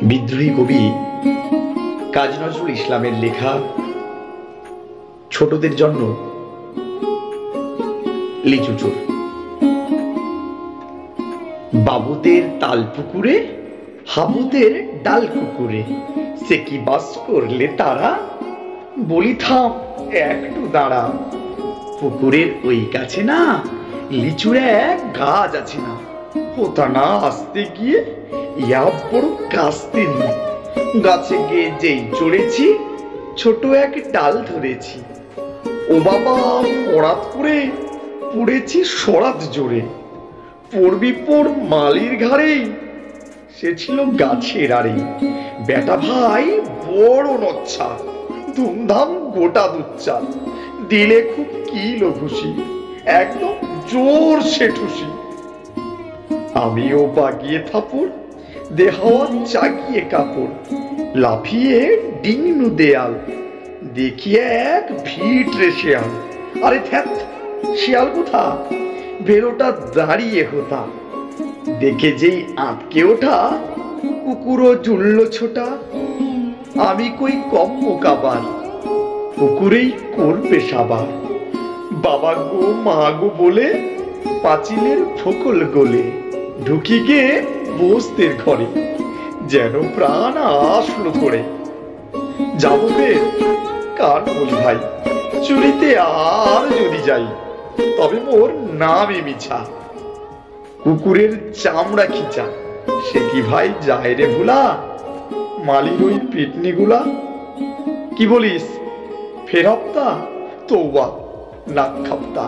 বিদ্রোহী কবি কাজী নজরুল ইসলামের লেখা ছোটদের জন্য লিচু চোর। বাবুদের তাল পুকুরে, হাবুদের ডাল কুকুরে, সে কি বাস করলে তারা, বলি থাম একটু দাঁড়া। পুকুরের ওই গাছে না লিচুর এক গাছ আছে না, ওটা না আসতে গিয়ে ইয়া বড় কাস্তে নিয়ে গাছে গিয়ে যেই চড়েছি, ছোট এক ডাল ধরেছি। ও বাবা পড়াত করে পড়েছি সরাত জোরে, পড়বি পড় মালির ঘাড়ে, সে ছিল গাছের আড়ে। বেটা ভাই বড় নচ্ছা, ধুমধাম গোটা দুচ্চা, দিলে খুব কিলো ঘুষি, একদম জোর সে ঠুসি। আমিও বাগিয়ে থাপড়, দেহাওয়া চাগিয়ে কাপড়, লাফিয়ে ডিঙনু দেয়াল, দেখিয়ে এক ভিট রে শেয়াল। আরে ধ্যাত, শিয়াল কোথা, বেরোটা দাঁড়িয়ে হোতা, দেখে যেই আটকে ওঠা, কুকুরও জুড়ল ছোটা। আমি কই কম মোকাবার, কুকুরেই করবে সাবার। বাবা গো মা গো বলে পাঁচিলের ফোকল গোলে ঢুকি গে বস্তের ঘরে, যেন প্রাণ আসলো ধরে। যাবো বে কার বলি ভাই, চুরিতে আর যদি যাই, তবে মোর নামে মিছা। কুকুরের চামড়া খিচা, সে কি ভাই যায় রে ভুলা, মালির ওই পিটনি গুলা। কি বলিস ফের হপ্তা, তৌবা নাক খাপ্তা।